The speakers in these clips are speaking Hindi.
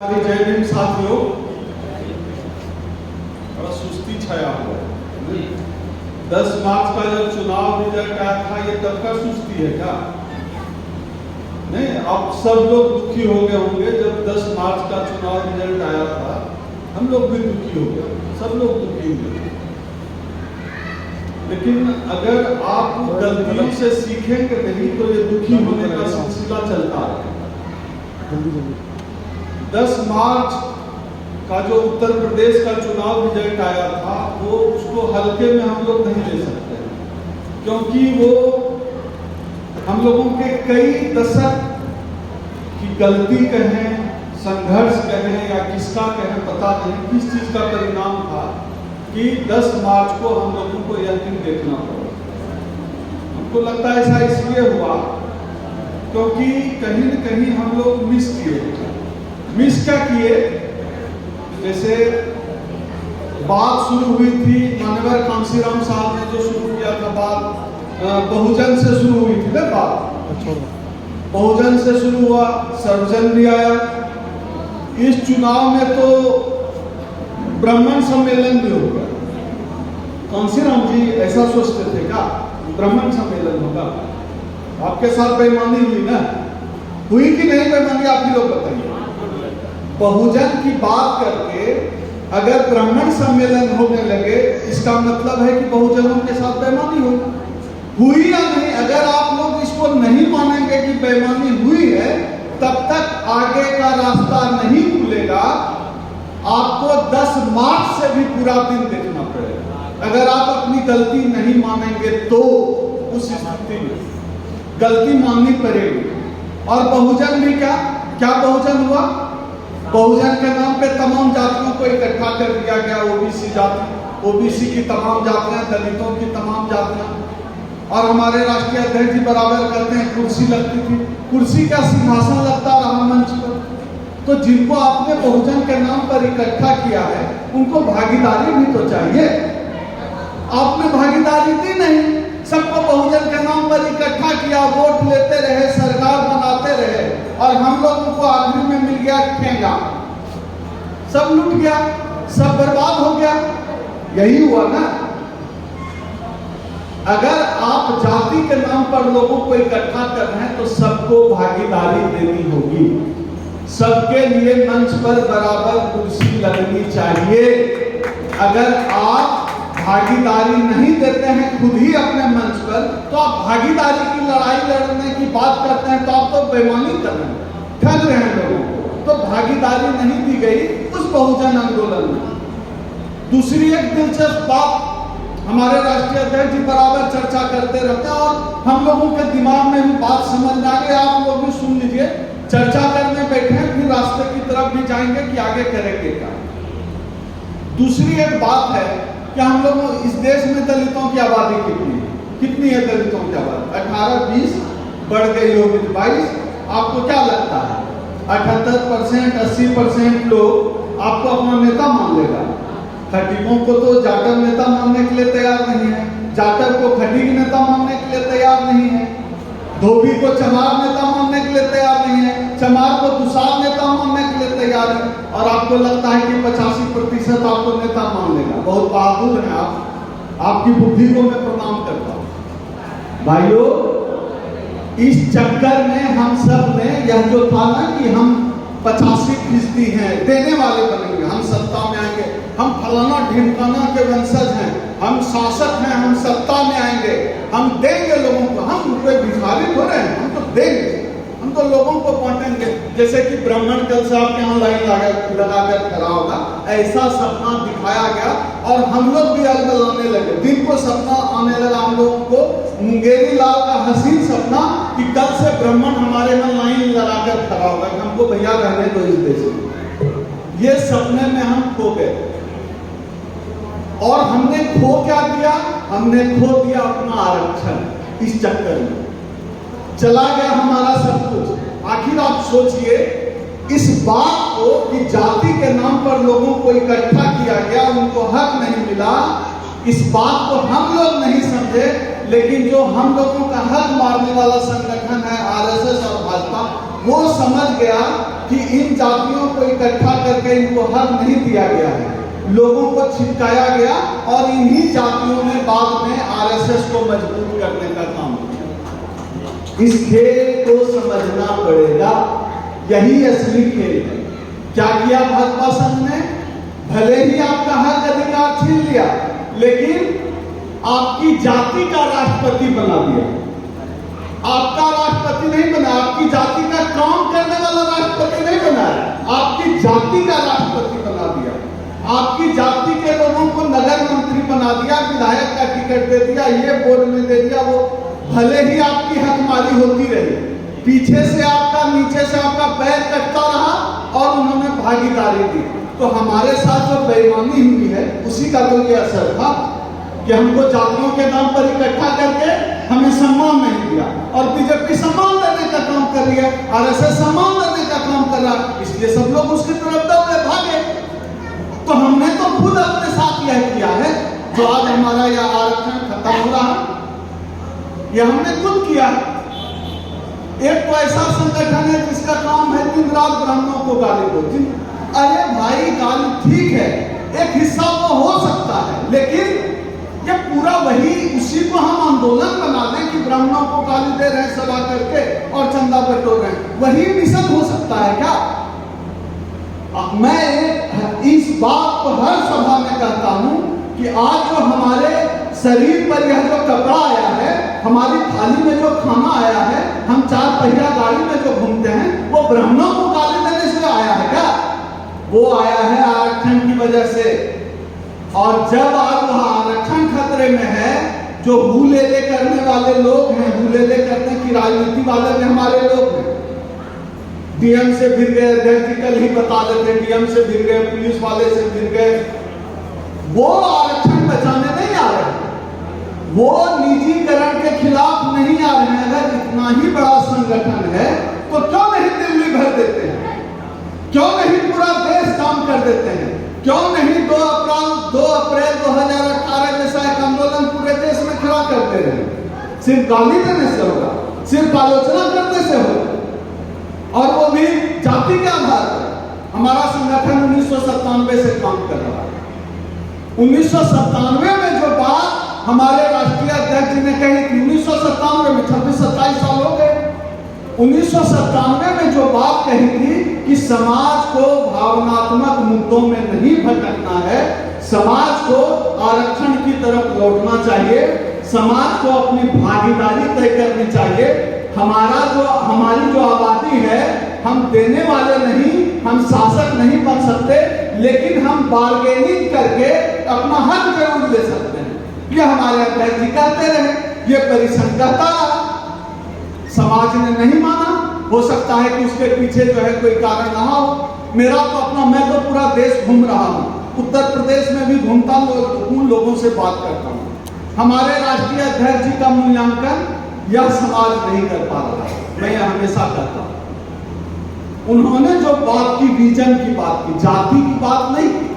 जय भीम साथियों, बड़ा सुस्ती छाया हुआ है। 10 मार्च का जब चुनाव रिजल्ट आया था, ये तब का सुस्ती है क्या? नहीं, अब सब लोग दुखी हो गए होंगे जब 10 मार्च का चुनाव रिजल्ट आया था। हम लोग भी दुखी हो गए, सब लोग दुखी हुए। लेकिन अगर आप गलतियों से सीखेंगे नहीं तो ये दुखी होने का सिलसिला चलता है। 10 मार्च का जो उत्तर प्रदेश का चुनाव रिजल्ट आया था, वो उसको हल्के में हम लोग नहीं ले सकते, क्योंकि वो हम लोगों के कई दशक की गलती कहें, संघर्ष कहें या किसका कहें पता नहीं, किस चीज का परिणाम था कि 10 मार्च को हम लोगों को यह दिन देखना पड़ा। हमको लगता है ऐसा इसलिए हुआ क्योंकि कहीं न कहीं हम लोग मिस क्या किए। जैसे बात शुरू हुई थी, माननीय कांशीराम साहब ने जो शुरू किया था बात, बहुजन से शुरू हुई थी ना बात। बहुजन से शुरू हुआ, सर्वजन भी आया। इस चुनाव में तो ब्राह्मण सम्मेलन भी हो गया। कांशीराम जी ऐसा सोचते थे क्या ब्राह्मण सम्मेलन होगा? आपके साथ बेईमानी हुई ना? हुई कि नहीं बेईमानी, आप ही लोग बताइए। बहुजन की बात करके अगर ब्राह्मण सम्मेलन होने लगे, इसका मतलब है कि बहुजनों के साथ बेईमानी हुई या नहीं? अगर आप लोग इसको नहीं मानेंगे कि बेईमानी हुई है, तब तक आगे का रास्ता नहीं खुलेगा। आपको 10 मार्च से भी पूरा दिन देखना पड़ेगा। अगर आप अपनी गलती नहीं मानेंगे तो उस स्थिति में गलती माननी पड़ेगी। और बहुजन भी क्या बहुजन हुआ? बहुजन के नाम पे तमाम जातियों को इकट्ठा कर दिया गया। ओबीसी जाति, ओबीसी की तमाम जातियां, दलितों की तमाम जातियां। और हमारे राष्ट्रीय अध्यक्ष जी बराबर कहते हैं कुर्सी लगती थी, कुर्सी का सिंहासन लगता रहा मंच पर। तो जिनको आपने बहुजन के नाम पर इकट्ठा किया है, उनको भागीदारी भी तो चाहिए। आपने भागीदारी दी नहीं, सबको बहुजन के नाम पर इकट्ठा किया, वोट लेते रहे, सरकार बनाते रहे, और हम लोगों को आखिर में मिल गया ठेंगा। सब लूट गया, सब बर्बाद हो गया। यही हुआ ना। अगर आप जाति के नाम पर लोगों को इकट्ठा कर रहे हैं तो सबको भागीदारी देनी होगी। सबके लिए मंच पर बराबर कुर्सी लगनी चाहिए। अगर आप भागीदारी नहीं देते हैं खुद ही अपने मंच पर, तो आप भागीदारी की लड़ाई लड़ने की बात करते हैं, तो आप तो बेईमानी कर रहे हैं, ठग रहे हैं लोगों को। तो भागीदारी नहीं दी गई उस बहुजन आंदोलन में। दूसरी एक दिलचस्प बात, हमारे राष्ट्रीय अध्यक्ष जी बराबर चर्चा करते रहते हैं और हम लोगों के दिमाग में भी बात समझ आ गई। आप लोग भी सुन लीजिए, चर्चा करने बैठे हैं, फिर रास्ते की तरफ भी जाएंगे कि आगे करेंगे क्या। दूसरी एक बात है कि हम लोग इस देश में दलितों की आबादी कितनी है? दलितों की आबादी 18-20 बढ़ गई होगी 22। आपको क्या लगता है 78%, 80% लोग आपको अपना नेता मान लेगा? खटीकों को तो जाटव नेता मानने के लिए तैयार नहीं है, जाटव को खटीक नेता मानने के लिए तैयार नहीं है, धोबी को चमार नेता मानने के लिए तैयार नहीं है, चमार को दुसार नेता मानने के लिए तैयार है। और आपको लगता है कि 85% आपको नेता मान लेगा। बहुत बहादुर हैं आप, आपकी बुद्धि को मैं प्रणाम करता हूं। भाइयों, इस चक्कर में हम सब ने यह जो था ना कि हम 85% हैं, देने वाले बनेंगे, हम सत्ता में आएंगे, हम फलाना ढिमकाना के वंशज हैं, हम शासक हैं, हम सत्ता में आएंगे, हम देंगे लोगों को। हम कोई भिखारी हो रहे हैं, हम तो देंगे, हम तो लोगों को बांटेंगे। जैसे कि ब्राह्मण कल से आपके यहाँ लाइन लगाकर खड़ा होगा, ऐसा सपना दिखाया गया और हम लोग भी अलगलाने लगे। दिन को सपना आने लगा हम लोगों को, मुंगेरी लाल का हसीन सपना कि कल से ब्राह्मण हमारे यहाँ लाइन लगाकर खड़ा होगा, हमको भैया रहने दो इस देश में। ये सपने में हम खो गए। और हमने खो क्या दिया? हमने खो दिया अपना आरक्षण। इस चक्कर में चला गया हमारा सब कुछ। आखिर आप सोचिए, इस बात को कि जाति के नाम पर लोगों को इकट्ठा किया गया, उनको हक नहीं मिला, इस बात को हम लोग नहीं समझे। लेकिन जो हम लोगों का हक मारने वाला संगठन है आरएसएस और भाजपा, वो समझ गया कि इन जातियों को इकट्ठा करके इनको हक नहीं दिया गया है, लोगों को छिटकाया गया और इन्हीं जातियों ने बाद में आरएसएस को मजबूर करने का काम किया। इस खेल को समझना पड़ेगा, यही असली खेल है। क्या किया भाजपा संघ ने? भले ही आपका हक अधिकार छीन लिया, लेकिन आपकी जाति का राष्ट्रपति बना दिया। आपका राष्ट्रपति नहीं बना, आपकी जाति का काम करने वाला राष्ट्रपति नहीं बनाया, आपकी जाति का राष्ट्रपति बना दिया। आपकी जाति के लोगों को नगर मंत्री बना दिया, विधायक का टिकट दे दिया, ये बोर्ड में दे दिया, वो भले ही आपकी हकमारी होती रही, पीछे से आपका, नीचे से आपका पैर कटता रहा और उन्होंने भागीदारी दी। तो हमारे साथ जो बेईमानी हुई है उसी का तो ये असर था कि हमको जातियों के नाम पर इकट्ठा करके हमें सम्मान नहीं दिया, और बीजेपी सम्मान देने का काम कर रही है, आरएसएस सम्मान देने का काम कर रहा है, इसलिए सब लोग उसकी तरफ दौड़े भागे। तो हमने तो खुद अपने साथ यह किया है, जो आज हमारा यह आरक्षण खत्म हो रहा है, यह हमने खुद किया है। एक तो ऐसा संगठन है जिसका काम है दिन रात ब्राह्मणों को गाली दो। अरे भाई, गाली ठीक है, एक हिस्सा वो हो सकता है, लेकिन ये पूरा वही, उसी को हम आंदोलन बना दें कि ब्राह्मणों को गाली दे रहे हैं सभा करके और चंदा बटोर रहे हैं, वही मिशन हो सकता है क्या? मैं इस बात को हर सभा में कहता हूं कि आज जो हमारे शरीर पर यह जो कपड़ा आया है, हमारी थाली में जो खाना आया है, हम चार पहिया गाड़ी में जो घूमते हैं, वो ब्राह्मणों को गाली देने से आया है क्या? वो आया है आरक्षण की वजह से। और जब आज वह आरक्षण खतरे में है, जो हुलेले करने वाले लोग हैं, हुलेले करने की राजनीति वाले भी हमारे लोग हैं, डीएम से भिड़ गए, अध्यक्ष कल ही बता देते, डीएम से भिड़ गए, पुलिस वाले से भिड़ गए, वो आरक्षण बचाने नहीं आ रहे, वो निजीकरण के खिलाफ नहीं आ रहे हैं। अगर इतना ही बड़ा संगठन है तो क्यों नहीं दिल्ली भर देते हैं, क्यों नहीं पूरा देश काम कर देते हैं, क्यों नहीं 2 अप्रैल 2018 जैसा एक आंदोलन पूरे देश में खड़ा करते रहे? सिर्फ गाली देने से होगा, सिर्फ आलोचना करने से होगा, और वो भी जाति के आधार पर। हमारा संगठन 1997 से काम कर रहा है। 1997 में जो बात हमारे राष्ट्रीय अध्यक्ष जी ने कही थी, 1997 में 26-27 साल हो गए, 1997 में जो बात कही थी कि समाज को भावनात्मक मुद्दों में नहीं भटकना है, समाज को आरक्षण की तरफ लौटना चाहिए, समाज को अपनी भागीदारी तय करनी चाहिए। हमारी जो आबादी है, हम देने वाले नहीं, हम शासक नहीं बन सकते, लेकिन हम बार्गेनिंग करके अपना हक जरूर ले सकते हैं। ये हमारे अध्यक्ष जी कहते रहे, ये परिसंघ कहता रहा, समाज ने नहीं माना। हो सकता है कि उसके पीछे जो है कोई कारण रहा हो। मेरा तो अपना, मैं तो पूरा देश घूम रहा हूँ, उत्तर प्रदेश में भी घूमता हूँ, लोगों से बात करता हूँ। हमारे राष्ट्रीय अध्यक्ष जी का मूल्यांकन यह समाज नहीं कर पा रहा है, मैं यह हमेशा कहता हूँ। उन्होंने जो बात की, विजन की बात की, जाति की बात नहीं की।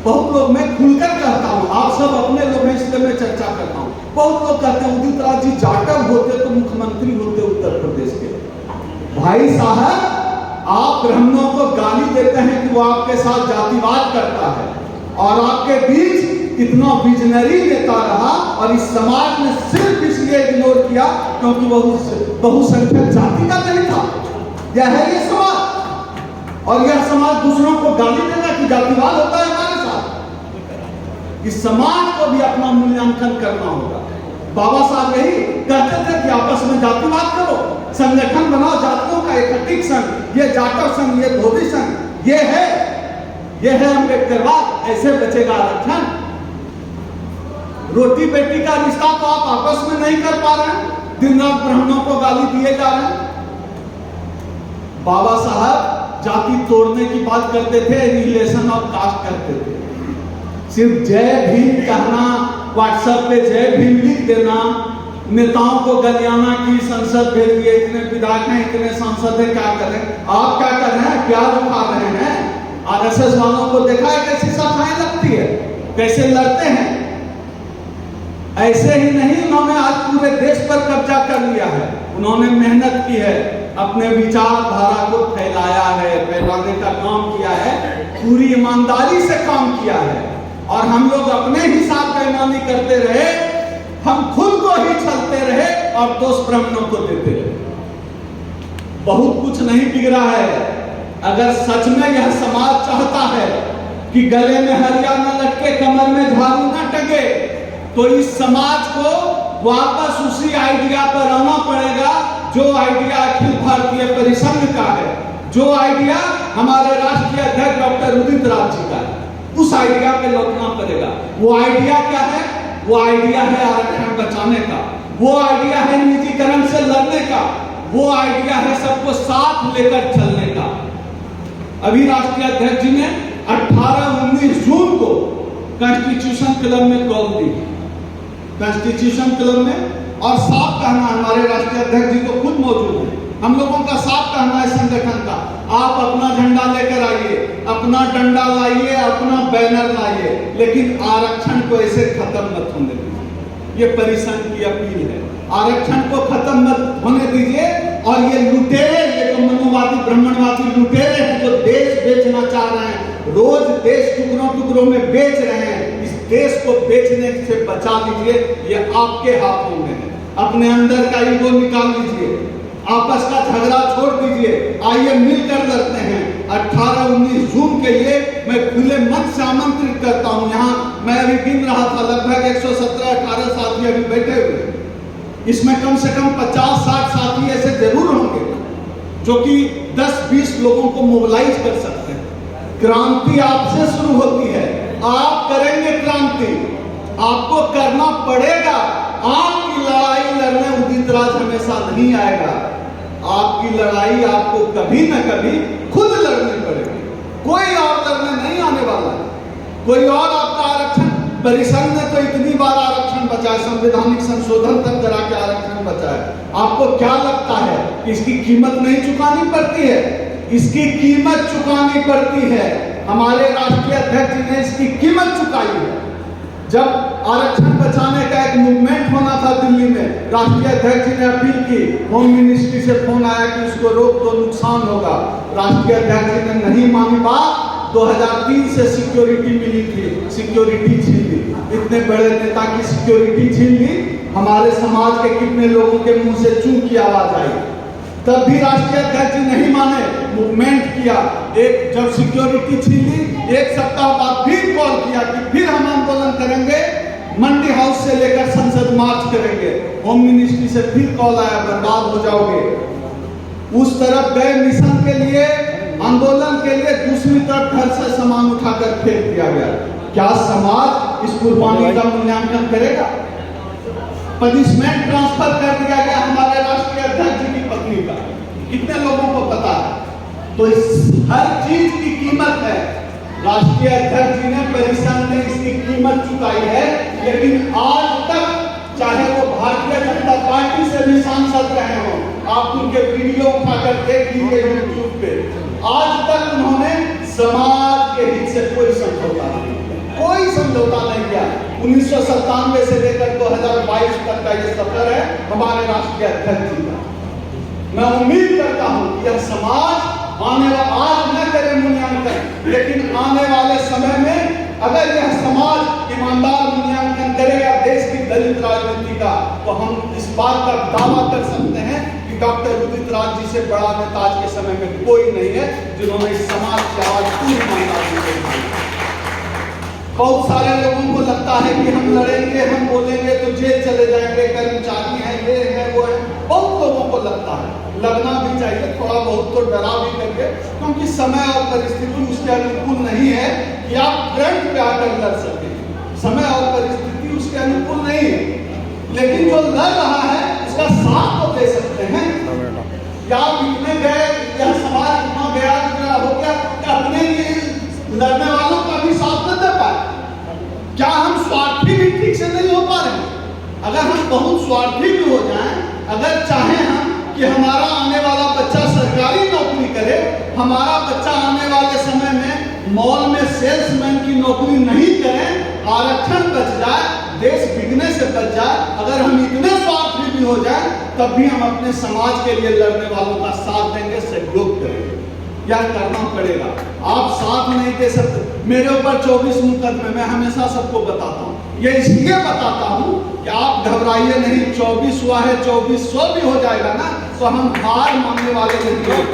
बहुत लोग, मैं खुलकर कहता हूँ, आप सब अपने लोग हैं इसलिए मैं चर्चा करता हूँ, बहुत लोग कहते हैं उदित राज जी जाटव होते तो मुख्यमंत्री होते उत्तर प्रदेश के। भाई साहब, आप ब्राह्मणों को गाली देते हैं कि वो आपके साथ जातिवाद करता है, और आपके बीच इतना विजनरी नेता रहा, और इस समाज ने सिर्फ इसलिए इग्नोर किया क्योंकि बहुसंख्यक जाति का नहीं था। यह है ये समाज, और यह समाज दूसरों को गाली देगा कि जातिवाद होता है हमारे साथ। इस समाज को भी अपना मूल्यांकन करना होगा। बाबा साहब यही कहते थे कि आपस में जातिवाद करो, संगठन बनाओ जातियों का, एकत्रित संघ, ये जाटव संघ, ये धोबी संघ, ये है अम्बेडकरवाद, ऐसे बचेगा आरक्षण। रोटी बेटी का रिश्ता तो आप आपस में नहीं कर पा रहे हैं, दिन रात ब्राह्मणों को गाली दिए जा रहे हैं। बाबा साहब जाति तोड़ने की बात करते थे, एनिहिलेशन ऑफ कास्ट करते थे। सिर्फ जय भीम कहना, व्हाट्सएप पे जय भीम लिख देना, नेताओं को गलियाना की संसद भेज दिए, इतने विधायक हैं, इतने सांसद हैं, क्या कर रहे हैं? आप क्या कर रहे हैं? प्याज उठा रहे हैं। आरएसएस वालों को देखा है कैसी सफाई लगती है, कैसे लड़ते हैं। ऐसे ही नहीं, उन्होंने आज पूरे देश पर कब्जा कर लिया है, उन्होंने मेहनत की है, अपने विचारधारा को फैलाया है, फैलाने का काम किया है, पूरी ईमानदारी से काम किया है। और हम लोग अपने हिसाब बेईमानी करते रहे, हम खुद को ही छलते रहे और दोष ब्राह्मणों को देते रहे। बहुत कुछ नहीं बिगड़ा है। अगर सच में यह समाज चाहता है कि गले में हरिया न लटके, कमर में झाड़ू न टंगे, तो इस समाज को वापस उसी आइडिया पर आना पड़ेगा जो आइडिया अखिल भारतीय परिसंघ का है, जो आइडिया हमारे राष्ट्रीय अध्यक्ष डॉक्टर उदित राज जी का है। उस आइडिया पे लौटना पड़ेगा। वो आइडिया क्या है? वो आइडिया है आरक्षण बचाने का, वो आइडिया है निजीकरण से लड़ने का, वो आइडिया है सबको साथ लेकर चलने का। अभी राष्ट्रीय अध्यक्ष जी ने 18-19 जून को कॉन्स्टिट्यूशन क्लब में कॉल दी, कॉन्स्टिट्यूशन क्लब में, और साफ कहना, हमारे राष्ट्रीय अध्यक्ष जी तो खुद मौजूद हैं, हम लोगों का साफ कहना है संगठन का, आप अपना झंडा लेकर आइए, अपना डंडा लाइए, अपना बैनर लाइए, लेकिन आरक्षण को ऐसे खत्म मत होने दीजिए। ये परिसंघ की अपील है, आरक्षण को खत्म मत होने दीजिए। और ये लुटेरे, ये जो मनोवादी ब्राह्मणवादी लुटेरे हैं जो देश बेचना चाह रहे हैं, रोज देश टुकड़ों टुकड़ों में बेच रहे हैं, इस देश को बेचने से बचा लीजिए। ये आपके हाथों में है। अपने अंदर का ईगो निकाल लीजिए, आपस का झगड़ा छोड़ दीजिए, आइए मिलकर लड़ते हैं। 18-19 जून के लिए मैं खुले मन से आमंत्रित करता हूं। यहाँ मैं अभी गिन रहा था, लगभग 117-18 साथी अभी बैठे हुए हैं। इसमें कम से कम 50-60 साथी ऐसे जरूर होंगे जो कि 10-20 लोगों को मोबिलाइज कर सकते हैं। क्रांति आपसे शुरू होती है, आप करेंगे क्रांति, आपको करना पड़ेगा। आपकी लड़ाई लड़ने उदित राज हमेशा नहीं आएगा, आपकी लड़ाई आपको कभी न कभी खुद लड़नी पड़ेगी। कोई और लड़ने नहीं आने वाला है, कोई और आपका आरक्षण, परिसंघ ने तो इतनी बार आरक्षण बचाया, संवैधानिक संशोधन तक करा के आरक्षण बचाया। आपको क्या लगता है कि इसकी कीमत नहीं चुकानी पड़ती है? इसकी कीमत चुकानी पड़ती है। हमारे राष्ट्रीय अध्यक्ष जी ने इसकी कीमत चुकाई है। जब आरक्षण बचाने का एक मूवमेंट होना था दिल्ली में, राष्ट्रीय अध्यक्ष जी ने अपील की, होम मिनिस्ट्री से फोन आया कि उसको रोक दो, नुकसान होगा। राष्ट्रीय अध्यक्ष जी ने नहीं मानी बात। 2003 से सिक्योरिटी मिली थी, सिक्योरिटी छीन ली, इतने बड़े नेता की सिक्योरिटी छीन ली। हमारे समाज के कितने लोगों के मुंह से चू की आवाज आई, तब भी राष्ट्रीय अध्यक्ष जी नहीं माने, मूवमेंट किया। एक जब सिक्योरिटी छीन ली, एक सप्ताह बाद फिर कॉल किया कि फिर हम आंदोलन करेंगे, मंडी हाउस से लेकर संसद मार्च करेंगे। होम मिनिस्ट्री से फिर कॉल आया, बर्बाद हो जाओगे। उस तरफ गए मिशन के लिए, आंदोलन के लिए, दूसरी तरफ घर से सामान उठाकर फेंक दिया गया। क्या समाज इस कुर्बानी का मूल्यांकन करेगा? पनिशमेंट ट्रांसफर कर दिया गया हमारे राष्ट्रीय अध्यक्ष जी की पत्नी का, कितने लोगों को पता है? तो इस हर चीज की कीमत है। राष्ट्रीय अध्यक्ष जी ने, परिसंघ ने इसकी कीमत चुकाई है। लेकिन आज तक, चाहे वो भारतीय जनता पार्टी से भी सांसद रहे हो, आप उनके वीडियो उठाकर देख लीजिए यूट्यूब पे, आज तक उन्होंने समाज के हित से कोई समझौता नहीं किया, कोई समझौता नहीं किया। 1997 से लेकर 2022 तक का ये सफर है हमारे राष्ट्रीय अध्यक्ष जी का। मैं उम्मीद करता हूं कि यह समाज आने वाला, आज न करे मूल्यांकन, लेकिन आने वाले समय में अगर यह समाज ईमानदार मूल्यांकन करेगा देश की दलित राजनीति का, तो हम इस बात का दावा कर सकते हैं कि डॉक्टर उदित राज जी से बड़ा नेता आज के समय में कोई नहीं है जिन्होंने इस समाज की आवाज पूरी ईमानदारी से उठाई। बहुत सारे लोगों को लगता है कि हम लड़ेंगे, हम बोलेंगे तो जेल चले जाएंगे, कर्मचारी हैं, ये है वो है। बहुत लोगों को लगता है, लगना भी चाहिए, थोड़ा बहुत तो डरा भी करके, क्योंकि समय और परिस्थिति उसके अनुकूल नहीं है कि आप फ्रंट पे आकर लड़ सके। समय और परिस्थिति उसके अनुकूल नहीं है, लेकिन जो लड़ रहा है उसका साथ तो दे सकते हैं। या आप इतने गए, यह समाज इतना गया हो गया कि अपने लिए लड़ने वालों का भी साथ न दे पाए। क्या हम स्वार्थी भी ठीक से नहीं हो पा रहे? अगर हम बहुत स्वार्थी भी हो जाएं, अगर चाहें हम कि हमारा आने वाला बच्चा सरकारी नौकरी करे, हमारा बच्चा आने वाले समय में मॉल में सेल्समैन की नौकरी नहीं करे, आरक्षण बच जाए, देश बिकने से बच जाए, अगर हम इतने स्वार्थी भी हो जाए तब भी हम अपने समाज के लिए लड़ने वालों का साथ देंगे, सहयोग करेंगे। यह करना पड़ेगा। आप साथ नहीं दे सकते। मेरे ऊपर 24 मुकदमे, मैं हमेशा सबको बताता हूँ। ये इसलिए बताता हूँ कि आप घबराइए नहीं। 24 हुआ है, 2400 भी हो जाएगा ना तो हम हार मानने वाले नहीं हैं।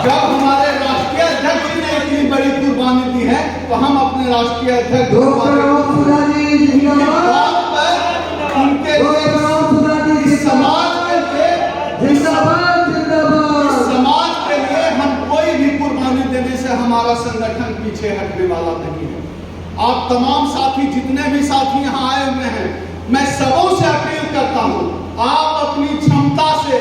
जब हमारे राष्ट्रीय अध्यक्ष ने इतनी बड़ी कुर्बानी दी है तो हम अपने राष्ट्रीय अध्यक्ष उनके समाज के लिए, समाज के लिए हम कोई भी कुर्बानी देने से हमारा संगठन पीछे हटने वाला नहीं है। आप तमाम साथी, जितने भी साथी यहाँ आए हुए हैं, मैं सबों से अपील करता हूँ, आप अपनी क्षमता से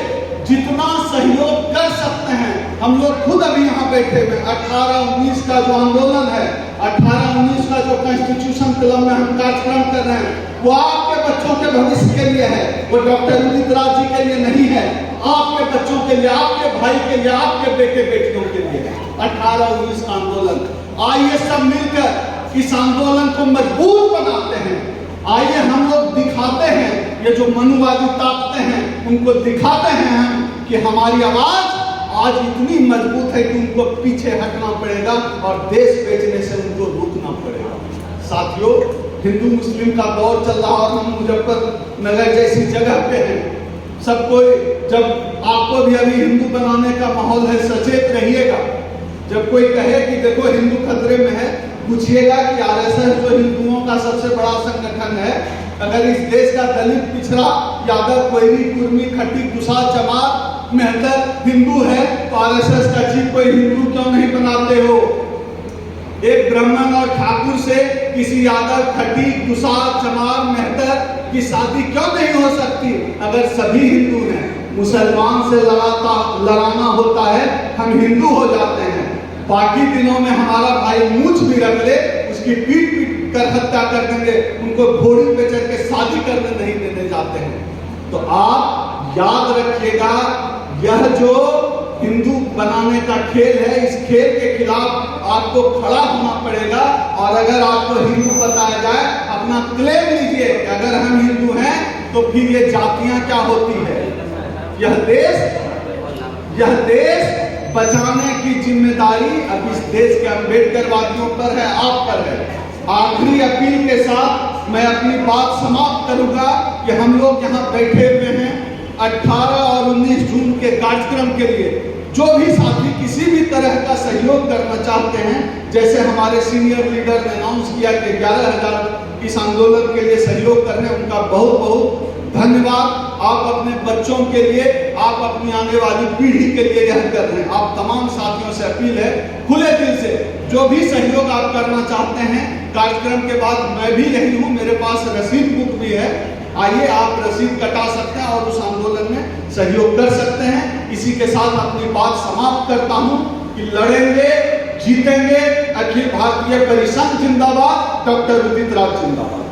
जितना सहयोग कर सकते हैं। हम लोग खुद अभी यहाँ बैठे हुए 18-19 का जो आंदोलन है, 18-19 का जो कॉन्स्टिट्यूशन क्लब में हम कार्यक्रम कर रहे हैं, वो आपके बच्चों के भविष्य के लिए है। वो डॉक्टर उदित राज जी के लिए नहीं है, आपके बच्चों के लिए, आपके भाई के लिए, आपके बेटे बेटियों के लिए है 18-19 का आंदोलन। आइए सब मिलकर इस आंदोलन को मजबूत बनाते हैं। आइए हम लोग दिखाते हैं, ये जो मनुवादी ताकतें हैं उनको दिखाते हैं हम कि हमारी आवाज आज इतनी मजबूत है कि उनको पीछे हटना पड़ेगा और देश बेचने से उनको रुकना पड़ेगा। साथियों, हिंदू मुस्लिम का दौर चल रहा और हम मुजफ्फरनगर जैसी जगह पे हैं। सब कोई, जब आपको भी अभी हिंदू बनाने का माहौल है, सचेत रहिएगा। जब कोई कहे कि देखो हिंदू खतरे में है, पूछिएगा कि आरएसएस जो हिंदुओं का सबसे बड़ा संगठन है, अगर इस देश का दलित, पिछड़ा, यादव, कोयरी, कुर्मी, खट्टी, कुसाद, चमार, मेहतर हिंदू है तो आरएसएस का चीफ कोई हिंदू क्यों नहीं बनाते हो? एक ब्राह्मण और ठाकुर से किसी यादव, खट्टी, कुसाद, चमार, मेहतर की शादी क्यों नहीं हो सकती? अगर सभी हिंदू हैं, मुसलमान से लड़ाना होता है, हम हिंदू हो जाते हैं। बाकी दिनों में हमारा भाई मूंछ भी रख ले, उसकी पीट पीट कर हत्या कर देंगे, उनको घोड़ी पे चढ़ के शादी करने नहीं देने जाते हैं। तो आप याद रखिएगा, यह जो हिंदू बनाने का खेल है, इस खेल के खिलाफ आपको खड़ा होना पड़ेगा। और अगर आपको हिंदू बताया जाए, अपना क्लेम लीजिए कि अगर हम हिंदू हैं तो फिर ये जातियां क्या होती है। यह देश बचाने की जिम्मेदारी अब इस देश के अम्बेडकरवादियों पर है, आप पर है। आखिरी अपील के साथ मैं अपनी बात समाप्त करूंगा कि हम लोग यहाँ बैठे हुए हैं 18 और 19 जून के कार्यक्रम के लिए। जो भी साथी किसी भी तरह का सहयोग करना चाहते हैं, जैसे हमारे सीनियर लीडर ने अनाउंस किया कि 11,000 इस आंदोलन के लिए सहयोग कर रहे हैं, उनका बहुत बहुत धन्यवाद। आप अपने बच्चों के लिए, आप अपनी आने वाली पीढ़ी के लिए यह कर रहे हैं। आप तमाम साथियों से अपील है, खुले दिल से जो भी सहयोग आप करना चाहते हैं, कार्यक्रम के बाद मैं भी यही हूँ, मेरे पास रसीद बुक भी है, आइए आप रसीद कटा सकते हैं और उस आंदोलन में सहयोग कर सकते हैं। इसी के साथ अपनी बात समाप्त करता हूँ कि लड़ेंगे, जीतेंगे। अखिल भारतीय परिसंघ जिंदाबाद, डॉक्टर उदित राज जिंदाबाद।